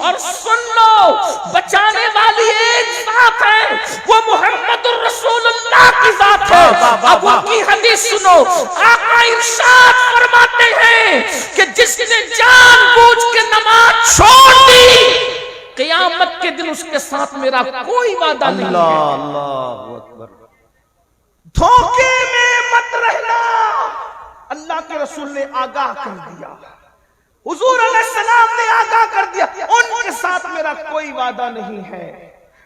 اور سن لو بچانے والی ایک ذات ہے، وہ محمد الرسول اللہ کی ذات ہے۔ اب ان کی حدیث سنو، آقا ارشاد فرماتے ہیں کہ جس نے جان بوجھ کے نماز چھوڑ دی، قیامت کے دن اس کے ساتھ میرا کوئی وعدہ نہیں ہے۔ اللہ اکبر۔ دھوکے میں مت رہنا، اللہ کے رسول نے آگاہ کر دیا، حضور علیہ السلام نے آگاہ کر دیا، ان کے ساتھ میرا کوئی وعدہ نہیں ہے۔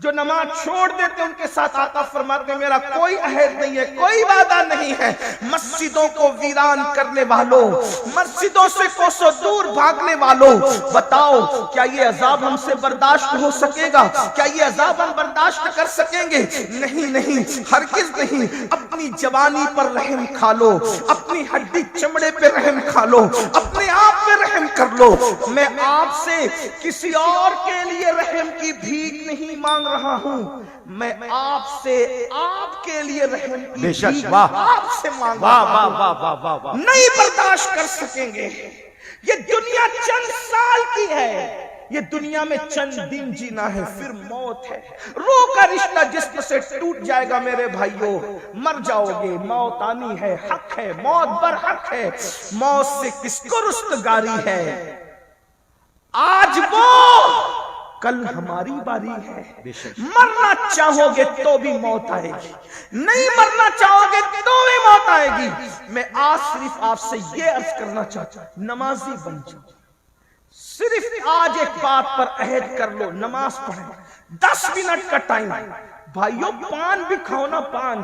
جو نماز چھوڑ دیتے ان کے ساتھ آقا فرماتے ہیں میرا کوئی عہد نہیں ہے، کوئی وعدہ نہیں ہے۔ مسجدوں کو ویران کرنے والوں، مسجدوں سے کوسوں دور بھاگنے والوں، بتاؤ کیا یہ عذاب ہم سے برداشت ہو سکے گا؟ کیا یہ عذاب ہم برداشت کر سکیں گے؟ نہیں نہیں، ہرگز نہیں۔ اپنی جوانی پر رحم کھا لو، اپنی ہڈی چمڑے پہ رحم کھا لو، اپنے آپ پہ رحم کر لو۔ میں آپ سے کسی اور کے لیے رحم کی بھیک نہیں مانگ رہا ہوں، میں آپ سے آپ کے لیے رحم کی بھیک آپ سے مانگ رہا ہوں۔ نہیں برداشت کر سکیں گے۔ یہ دنیا چند سال کی ہے، یہ دنیا میں چند دن جینا ہے، پھر موت ہے۔ روح کا رشتہ جسم سے ٹوٹ جائے گا میرے بھائیوں، مر جاؤ گے، موت آنی ہے، حق ہے، موت برحق ہے۔ موت سے کس کو رستگاری ہے؟ آج وہ، کل ہماری باری ہے۔ مرنا چاہو گے تو بھی موت آئے گی، نہیں مرنا چاہو گے تو بھی موت آئے گی۔ میں آج صرف آپ سے یہ عرض کرنا چاہتا ہوں، نمازی بن جاؤ۔ صرف آج ایک بات پر عہد کر لو، نماز پڑھیں۔ 10 منٹ کا ٹائم، بھائیوں پان بھی کھاؤ نا، پان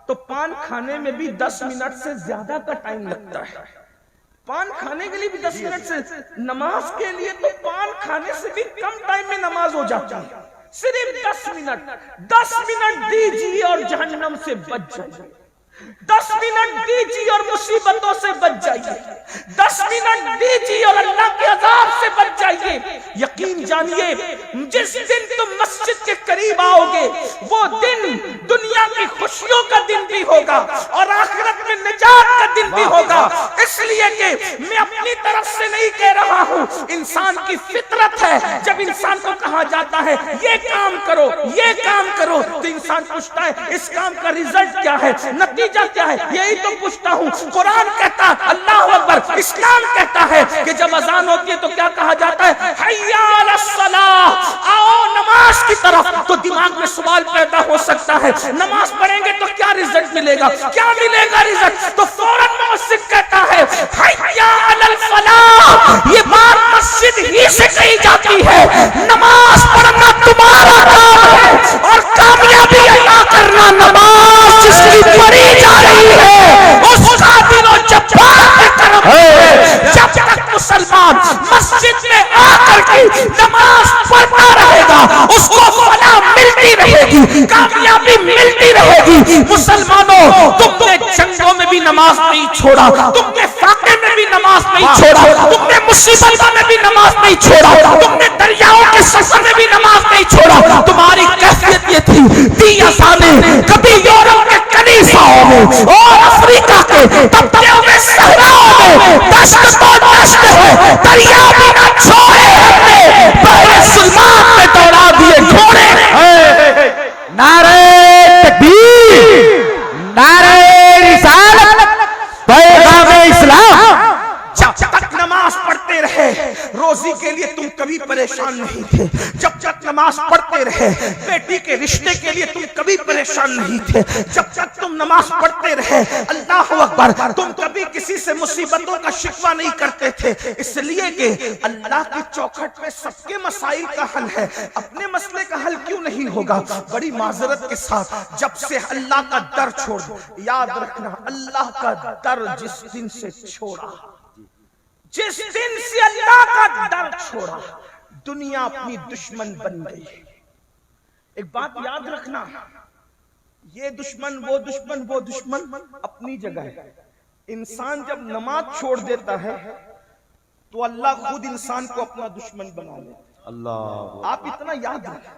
تو پان کھانے میں بھی 10 منٹ سے زیادہ کا ٹائم لگتا ہے۔ پان کھانے کے لیے بھی 10 منٹ سے، نماز کے لیے تو پان کھانے سے بھی کم ٹائم میں نماز ہو جاتی ہے۔ صرف 10 منٹ، 10 منٹ دیجیے اور جہنم سے بچ جائیے، 10 منٹ دیجیے اور مصیبتوں سے بچ جائیے، 10 منٹ دیجیے اور اللہ کے عذاب سے بچ جائیے۔ یقین جانیے جس دن تم مسجد کے قریب آؤ گے وہ دن دنیا کی خوشیوں کا دن بھی ہوگا اور آخرت میں نجات کا دن بھی ہوگا۔ اس لیے کہ میں اپنی طرف سے نہیں کہہ رہا ہوں، انسان کی فطرت ہے، جب انسان کو کہا جاتا ہے یہ کام کرو، یہ کام کرو، تو انسان پوچھتا ہے اس کام کا رزلٹ کیا ہے، نتیجہ کیا ہے؟ یہی تو پوچھتا ہوں۔ قرآن کہتا ہے اللہ اکبر، اسلام کہتا ہے کہ جب اذان ہوتی ہے تو کیا کہا جاتا ہے؟ حی علی الصلاۃ، آؤ نماز کی طرف۔ تو دماغ میں سوال پیدا ہو سکتا ہے نماز پڑھیں گے تو کیا رزلٹ ملے گا، کیا ملے گا رزلٹ؟ تو فوراً مؤذن کہتا ہے حی علی الفلاح، یہ بات مسجد ہی سے کہی جاتی ہے۔ نماز پڑھنا تمہارا کام ہے اور کامیابی عطا کرنا نماز جس کی پڑھی جا رہی ہے اس کا دل و جبار کے کرم ہے۔ جب تک مسلمان مسجد میں آ کر کے نماز پڑھتا رہے گا اس کو فلاح ملتی رہے گی، کامیابی ملتی رہے گی۔ مسلمانوں تم نے جنگوں میں بھی نماز نہیں چھوڑا، تم نے فاقے میں بھی نماز نہیں چھوڑا، تم نے مصیبتوں میں بھی نماز نہیں چھوڑا، تم نے دریاؤں کے سفر میں بھی نماز نہیں چھوڑا۔ تمہاری کیفیت یہ تھی، دی اذانیں کبھی یورپ کے کنیساؤں میں اور افریقہ کے تپتیوں میں صحراؤں میں، دشت تو دشت ہے، دریا بھی نہ چھوڑے ہم نے، بحر سلمان میں دوڑا دیے گھوڑے۔ نعرہ تکبیر، نعرہ رسالت، پیغام اسلام۔ جب تک نماز پڑھتے رہے روزی کے لیے تم کبھی پریشان نہیں تھے، جب تک نماز پڑھتے رہے بیٹی کے رشتے کے لیے تم کبھی پریشان نہیں تھے، جب تک تم نماز پڑھتے رہے اللہ اکبر تم کبھی کسی سے مصیبتوں کا شکوہ نہیں کرتے تھے، اس لیے کہ اللہ کی چوکھٹ پہ سب کے مسائل کا حل ہے، اپنے مسئلے کا حل کیوں نہیں ہوگا؟ بڑی معذرت کے ساتھ جب سے اللہ کا در چھوڑ، یاد رکھنا اللہ کا در جس دن سے چھوڑا، جس دن سے اللہ کا در چھوڑا، دنیا اپنی دشمن بن گئی۔ ایک بات یاد رکھنا، یہ دشمن وہ دشمن وہ دشمن اپنی جگہ ہے۔ انسان جب نماز چھوڑ دیتا ہے تو اللہ خود انسان کو اپنا دشمن بنا لیتا ہے۔ اللہ، آپ اتنا یاد رکھیں،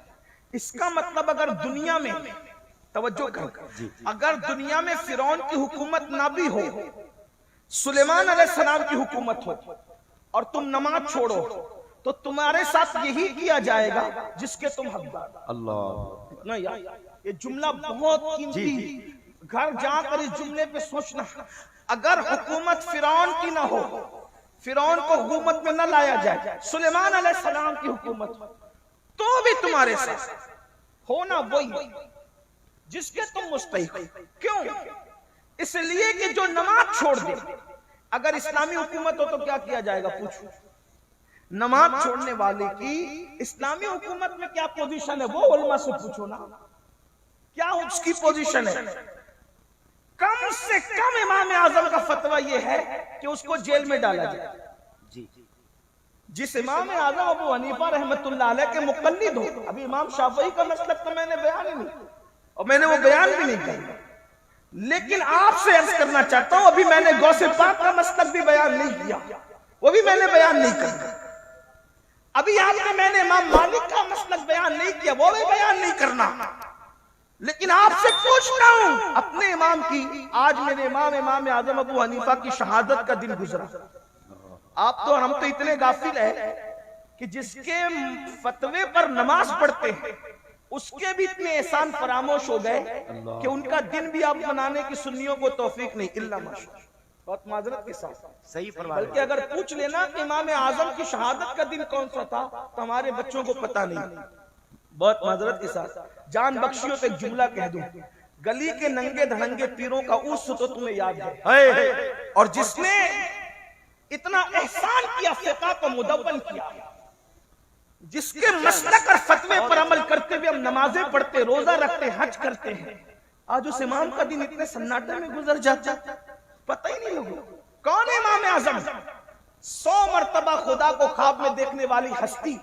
اس کا مطلب اگر دنیا میں توجہ کریں، اگر دنیا میں فرعون کی حکومت نہ بھی ہو، سلیمان علیہ السلام کی حکومت ہو اور تم نماز چھوڑو تو تمہارے ساتھ یہی کیا جائے گا جس کے تم حقدار۔ اللہ نہیں یار، یہ جملہ بہت قیمتی، گھر جا کر اس جملے پہ سوچنا۔ اگر حکومت فرعون کی نہ ہو، فرعون کو حکومت میں نہ لایا جائے، سلیمان علیہ السلام کی حکومت، تو بھی تمہارے ساتھ ہونا وہی جس کے تم مستحق ہو۔ کیوں؟ اس لیے کہ جو نماز چھوڑ دے، اگر اسلامی حکومت ہو تو کیا کیا جائے گا؟ پوچھو، نماز چھوڑنے والے کی اسلامی حکومت میں کیا پوزیشن ہے؟ وہ علماء سے پوچھو نا، کیا اس کی پوزیشن ہے؟ کم سے کم امام اعظم کا فتویٰ یہ ہے کہ اس کو جیل میں ڈالا جائے۔ جی جس امام اعظم ابو حنیفہ رحمۃ اللہ علیہ کے مقلد ہو، ابھی امام شافعی کا مسلک تو میں نے بیان ہی نہیں، اور میں نے وہ بیان بھی نہیں کیا، لیکن آپ سے عرض کرنا چاہتا ہوں، ابھی میں نے غوث پاک کا مسلک بھی بیان نہیں کیا، وہ بھی میں نے بیان نہیں کرنا۔ ابھی آپ نے میں نے امام مالک کا مسلک بیان نہیں کیا، وہ بھی بیان نہیں کرنا، لیکن آپ سے پوچھتا ہوں اپنے امام کی۔ آج میرے امام اعظم ابو حنیفہ کی شہادت کا دن گزرا، آپ تو ہم تو اتنے غافل ہیں کہ جس کے فتوے پر نماز پڑھتے ہیں اس کے بھی اتنے احسان فراموش ہو گئے کہ ان کا دن بھی آپ منانے کی سنیوں کو توفیق نہیں، الا ماشاءاللہ، بہت معذرت کے ساتھ صحیح فرمایا۔ بلکہ اگر پوچھ لینا کہ امام اعظم کی شہادت کا دن کون سا تھا تو ہمارے بچوں کو پتہ نہیں، بہت معذرت کے ساتھ۔ جان بخشیوں سے ایک جملہ کہہ دوں، گلی کے ننگے دھڑنگے پیروں کا اس تو تمہیں یاد ہے، اور جس نے اتنا احسان کیا فقہ کو مدون کیا، جس کے مسلک اور فتوے پر عمل کرتے ہوئے ہم نمازیں پڑھتے، روزہ رکھتے، حج کرتے ہیں، آج اس امام کا دن اتنے سناٹے میں گزر جاتا، پتہ ہی نہیں لوگوں۔ کون ہے امام اعظم؟ 100 مرتبہ خدا کو خواب میں دیکھنے والی ہستی،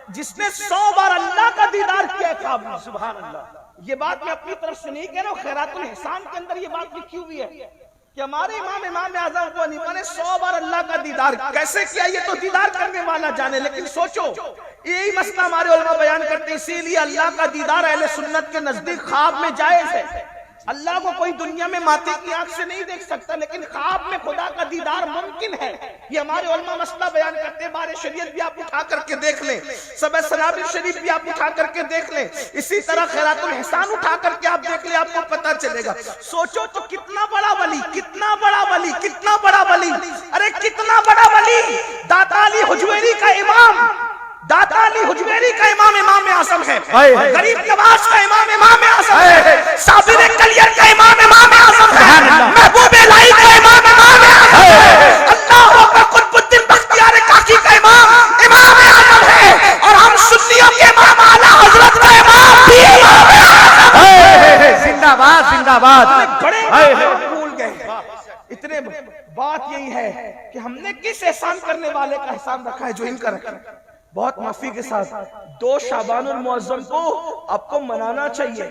جس نے 100 بار اللہ کا دیدار کیا خواب میں، سبحان اللہ۔ یہ بات میں اپنی طرف سے نہیں کہہ رہا ہوں، خیرات الاحسان کے اندر یہ بات لکھی ہوئی ہے کہ ہمارے امام اعظم ابو حنیفہ نے 100 بار اللہ کا دیدار کیسے کیا، یہ تو دیدار کرنے والا جانے، لیکن سوچو یہی مسئلہ ہمارے علماء بیان کرتے ہیں۔ اسی لیے اللہ کا دیدار اہل سنت کے نزدیک خواب میں جائز ہے۔ اللہ کو کوئی دنیا میں ماتے کی آنکھ سے نہیں دیکھ سکتا، لیکن خواب میں خدا کا دیدار ممکن ہے۔ یہ ہمارے علماء مسئلہ بیان کرتے ہیں۔ بار شریعت بھی آپ اٹھا کر کے دیکھ لیں، سبع سنابل شریف بھی آپ اٹھا کر کے دیکھ لیں، اسی طرح خیرات الاحسان اٹھا کر کے آپ دیکھ لیں، آپ کو پتہ چلے گا۔ سوچو تو کتنا بڑا ولی، کتنا بڑا ولی، کتنا بڑا ولی، ارے کتنا بڑا ولی، داتا علی حجویری کا امام، داتا علی حجویری کا امام اعظم ہے، غریب نواز کا امام اعظم ہے، صابر کلیر کا امام اعظم ہے، محبوب الہی کا امام اعظم ہے، اللہ اکبر قطب الدین بختیار کاکی کا امام اعظم ہے، اور ہم سنیوں کے امام اعلیٰ حضرت کا امام بھی امام اعظم ہے۔ زندہ باد، زندہ باد۔ بڑے بھول گئے، اتنے بات یہی ہے کہ ہم نے کس احسان کرنے والے کا احسان رکھا ہے جو ان کا رکھا ہے۔ بہت معافی کے ساتھ 2 شعبان المعظم کو آپ کو منانا چاہیے،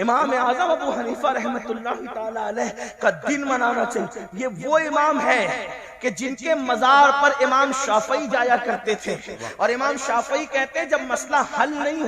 امام اعظم ابو حنیفہ رحمت اللہ تعالی علیہ کا دن منانا چاہیے۔ یہ وہ امام ہے کہ جن کے مزار پر امام شافعی جایا کرتے تھے، اور امام شافعی کہتے ہیں جب مسئلہ حل نہیں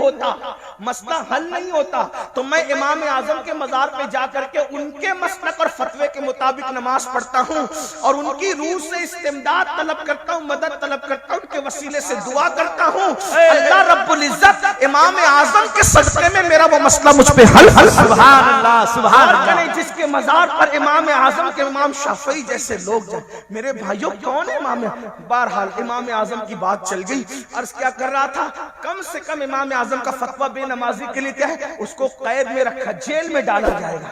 ہوتا تو میں امام اعظم کے مزار پہ جا کر کے ان کے مسلک اور فتوے کے مطابق نماز پڑھتا ہوں، اور ان کی روح سے استمداد طلب کرتا ہوں، مدد طلب کرتا ہوں، ان کے وسیلے سے دعا کرتا ہوں، اللہ رب العزت امام اعظم کے صدقے میں میرا وہ مسئلہ مجھ پہ حل۔ سبحان اللہ، سبحان اللہ۔ جس کے مزار پر امام اعظم کے امام شافعی جیسے لوگ جائیں، میرے بھائیوں کون ہے امام؟ بہرحال امام اعظم کی بات چل گئی، عرض کیا کر رہا تھا، کم سے کم امام اعظم کا فتویٰ بے نمازی کے لیے کیا ہے؟ اس کو قید میں رکھا، جیل میں ڈالا جائے گا،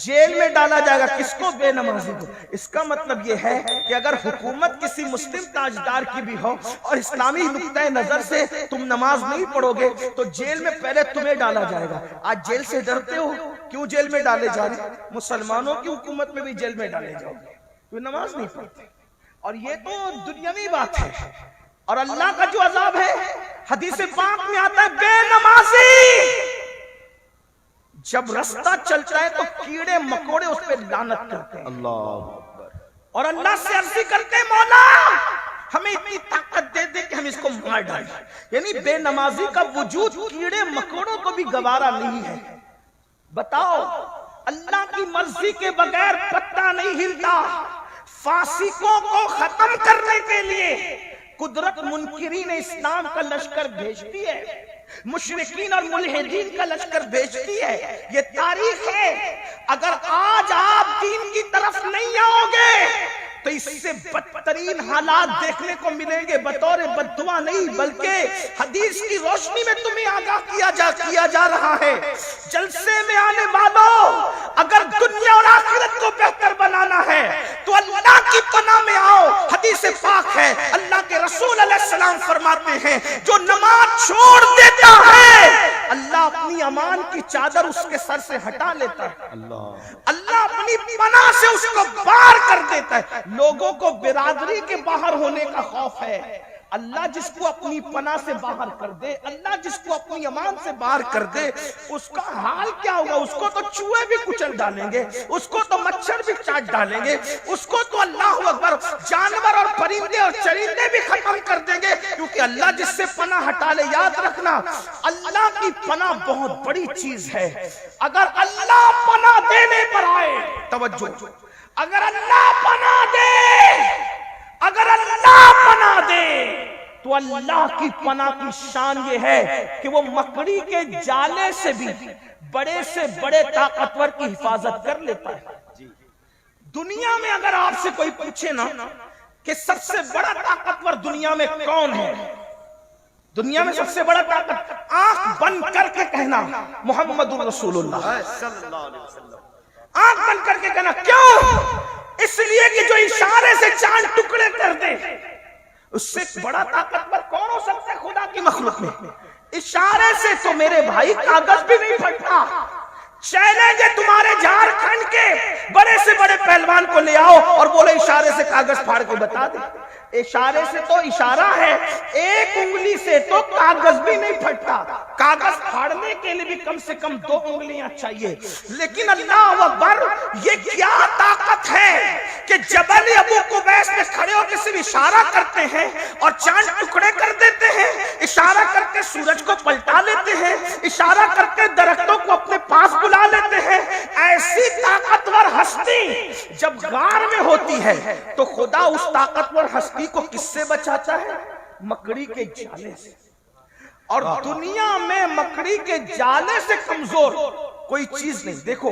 جیل میں ڈالا جائے گا، کس کو؟ بے نمازی کو۔ اس کا مطلب یہ ہے کہ اگر حکومت کسی مسلم تاجدار کی بھی ہو اور اسلامی نقطۂ نظر سے تم نماز نہیں پڑھو گے تو جیل میں پہلے تمہیں ڈالا جائے گا۔ آج جیل سے ڈرتے ہو، کیوں جیل میں ڈالے جا رہے؟ مسلمانوں کی حکومت میں بھی جیل میں ڈالے جاؤ گے، تو نماز نہیں پڑھتے، اور یہ تو دنیاوی بات ہے۔ اور اللہ کا جو عذاب ہے حدیث پاک میں آتا ہے، بے نمازی جب رستہ چلتا ہے تو کیڑے مکوڑے اس پہ لعنت کرتے ہیں، اللہ، اور اللہ سے عرضی کرتے ہیں مولا ہمیں اتنی طاقت دے دے کہ ہم اس کو مار ڈالیں۔ یعنی بے نمازی کا وجود کیڑے مکوڑوں کو بھی گوارا نہیں ہے۔ بتاؤ، اللہ کی مرضی کے بغیر پتہ نہیں ہلتا۔ فاسقوں کو ختم کرنے کے لیے قدرت منکرین اسلام کا لشکر بھیجتی ہے، مشرکین اور ملحدین کا لشکر بھیجتی ہے، یہ تاریخ ہے۔ اگر آج آپ دین کی طرف نہیں آؤ گے تو اس سے بدترین حالات دیکھنے کو ملیں گے، بطور بددعا نہیں بلکہ حدیث کی روشنی میں تمہیں آگاہ کیا جا رہا ہے۔ جلسے میں آنے والوں، اگر دنیا اور آخرت کو بہتر بنانا ہے تو اللہ کی پناہ میں آؤ۔ حدیث پاک ہے، اللہ کے رسول علیہ السلام فرماتے ہیں جو نماز چھوڑ دیتا ہے اللہ اپنی امان کی چادر اس کے سر سے ہٹا لیتا ہے، اللہ اپنی پناہ سے اس کو باہر کر دیتا ہے۔ لوگوں کو برادری کے باہر ہونے کا خوف ہے، اللہ جس کو اپنی پناہ سے باہر کر دے، اللہ جس کو اپنی امان سے باہر کر دے، اس کا حال کیا ہوگا؟ اس کو تو چوہے بھی کچل ڈالیں گے، اس کو تو مچھر بھی چاٹ ڈالیں گے، اس کو تو اللہ اکبر جانور اور پرندے اور چرندے بھی ختم کر دیں گے، کیونکہ اللہ جس سے پناہ ہٹا لے۔ یاد رکھنا، اللہ کی پناہ بہت بڑی چیز ہے۔ اگر اللہ پناہ دینے پر آئے، توجہ، اگر اللہ پناہ دے، اگر اللہ پناہ دے تو اللہ کی پناہ کی شان یہ ہے کہ وہ مکڑی کے جالے سے بھی بڑے سے بڑے طاقتور کی حفاظت کر لیتا ہے۔ دنیا میں اگر آپ سے کوئی پوچھے نا کہ سب سے بڑا طاقتور دنیا میں کون ہے، دنیا میں سب سے بڑا طاقت، آنکھ بند کر کے کہنا محمد رسول اللہ صلی اللہ علیہ وسلم۔ آنکھ بند کر کے کہنا، کیوں؟ اس لیے کہ جو اشارے سے چاند ٹکڑے کر دے، اس سے بڑا طاقتور کون ہو سکتا ہے خدا کی مخلوق میں؟ اشارے سے تو میرے بھائی کاغذ بھی نہیں پھٹتا۔ چیلنج ہے تمہارے جھارکھنڈ کے بڑے سے بڑے پہلوان کو لے آؤ اور بولے اشارے سے کاغذ پھاڑ کے بتا دے۔ اشارے سے تو اشارہ ہے، ایک انگلی سے تو کاغذ بھی نہیں پھٹتا، کاغذ پھاڑنے کے لیے بھی کم سے کم 2 انگلیاں چاہیے۔ لیکن اللہ اکبر، یہ کیا طاقت ہے کہ جبل ابو قبیس میں کھڑے ہو کے صرف اشارہ کرتے ہیں اور چاند ٹکڑے کر دیتے ہیں، اشارہ کر کے سورج کو پلٹا لیتے ہیں، اشارہ کر کے درختوں کو اپنے پاس بلا لیتے ہیں۔ ایسی طاقتور ہستی جب غار میں ہوتی ہے تو خدا اس طاقتور ہستی کو کس سے بچاتا ہے؟ مکڑی کے جالے سے۔ اور دنیا میں مکڑی کے جالے سے کمزور کوئی چیز نہیں۔ دیکھو،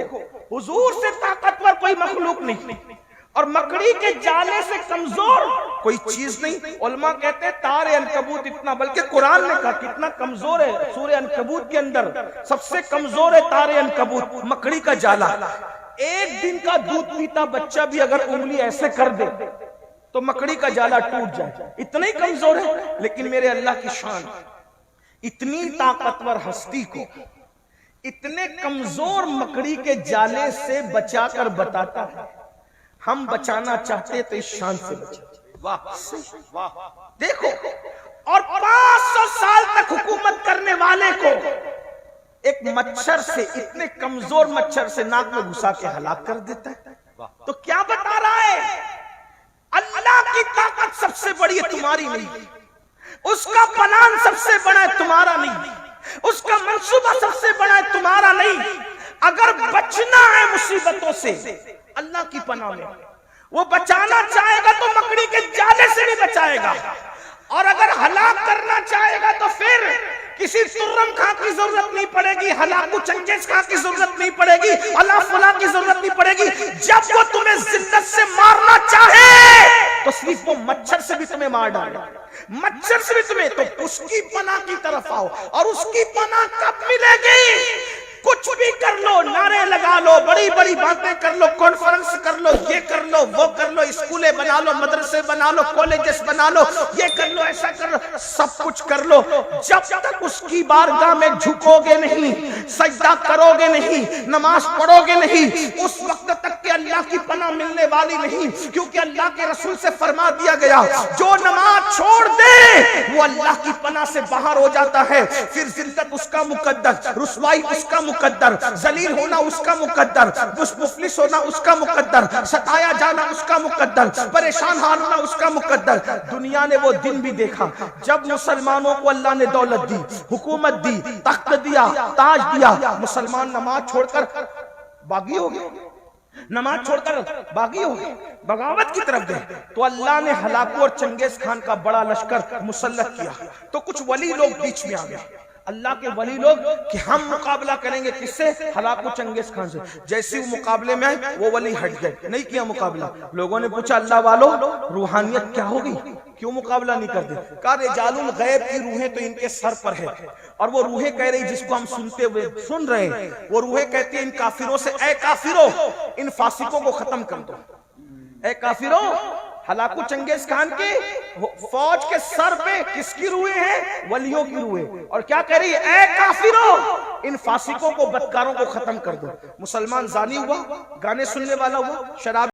حضور سے طاقتور کوئی مخلوق نہیں اور مکڑی کے جالے سے کمزور کوئی چیز نہیں۔ علماء کہتے ہیں تار عنکبوت اتنا، بلکہ قرآن نے کہا کتنا کمزور ہے، سورہ عنکبوت کے اندر سب سے کمزور ہے تار عنکبوت، مکڑی کا جالا۔ ایک دن کا دودھ پیتا بچہ بھی اگر انگلی ایسے کر دے تو مکڑی کا جالا ٹوٹ جائے، اتنا ہی کمزور ہے۔ لیکن میرے اللہ کی شان، اتنی طاقتور ہستی کو اتنے کمزور مکڑی کے جالے سے بچا کر بتاتا ہے۔ ہم بچانا چاہتے تو اس شان سے بچاتے۔ دیکھو، اور 500 سال تک حکومت کرنے والے کو ایک مچھر سے، اتنے کمزور مچھر سے ناک میں گھسا کے ہلاک کر دیتا ہے۔ تو کیا بتا رہا ہے؟ اللہ کی طاقت سب سے بڑی ہے، تمہاری نہیں۔ اس کا پلان سب سے بڑا ہے، تمہارا نہیں۔ اس کا منصوبہ سب سے بڑا ہے، تمہارا نہیں۔ اگر بچنا ہے مصیبتوں سے، اللہ کی پناہ میں وہ بچانا چاہے گا تو مکڑی کے جالے سے بھی بچائے گا، اور اگر ہلاک کرنا چاہے گا تو پھر کسی ترم خاں کی ضرورت نہیں پڑے گی، ہلاکو چنگیز خاں کی ضرورت نہیں پڑے گی، اللہ فلاں کی ضرورت نہیں پڑے گی۔ جب وہ تمہیں ذلت سے مارنا چاہے تو صرف وہ مچھر سے بھی تمہیں مار ڈالے، مچھر سے بھی تمہیں، تو اس کی پناہ کی طرف آؤ۔ اور اس کی پناہ کب ملے گی؟ کچھ بھی کر لو، نعرے لگا لو، بڑی بڑی باتیں کر لو، کانفرنس کر لو، یہ کر لو، وہ کر لو، اسکولیں بنا لو، مدرسے بنا لو، کالجز بنا لو، یہ کر لو، ایسا کر لو، سب کچھ کر لو، جب تک اس کی بارگاہ میں جھکو گے نہیں، سجدہ کرو گے نہیں، نماز پڑھو گے نہیں، اس وقت تک کہ اللہ کی پناہ ملنے والی نہیں۔ کیونکہ اللہ کے رسول سے فرما دیا گیا جو نماز چھوڑ دے وہ اللہ کی پناہ سے باہر ہو جاتا ہے، پھر ذلت اس کا مقدر، رسوائی اس کا مقدر، ذلیل ہونا اس کا مقدر، مفلس ہونا اس کا مقدر، ستایا جانا اس کا مقدر، پریشان حال ہونا اس کا مقدر۔ دنیا نے وہ دن بھی دیکھا جب مسلمانوں کو اللہ نے دولت دی، حکومت دی، تخت دیا، تاج دیا، مسلمان نماز چھوڑ کر باغی ہو گئے۔ نماز چھوڑ کر باغی ہو گئے، بغاوت کی طرف گئے، تو اللہ نے ہلاکو اور چنگیز خان کا بڑا لشکر مسلط کیا، تو کچھ ولی لوگ بیچ میں آ گئے، اللہ کے ولی لوگ کہ ہم مقابلہ کریں گے کس سے؟ ہلاکو چنگیز خان سے۔ جیسے وہ مقابلے میں آئے وہ ولی ہٹ گئے، نہیں کیا مقابلہ۔ لوگوں نے پوچھا اللہ والو روحانیت کیا ہوگی، کیوں مقابلہ نہیں کرتے؟ کہا رجال الغیب کی روحیں تو ان کے سر پر ہے، اور وہ روحیں کہہ رہی جس کو ہم سن رہے ہیں، وہ روحیں کہتی ہیں ان کافروں سے اے کافروں ان فاسقوں کو ختم کر دو، اے کافروں۔ ہلاکو چنگیز خان کی فوج کے سر پہ کس کی روحیں ہیں؟ ولیوں کی روحیں، اور کیا کہہ رہی ہے؟ اے کافروں ان فاسقوں کو بدکاروں کو ختم کر دو۔ مسلمان زانی ہوا، گانے سننے والا ہوا، شراب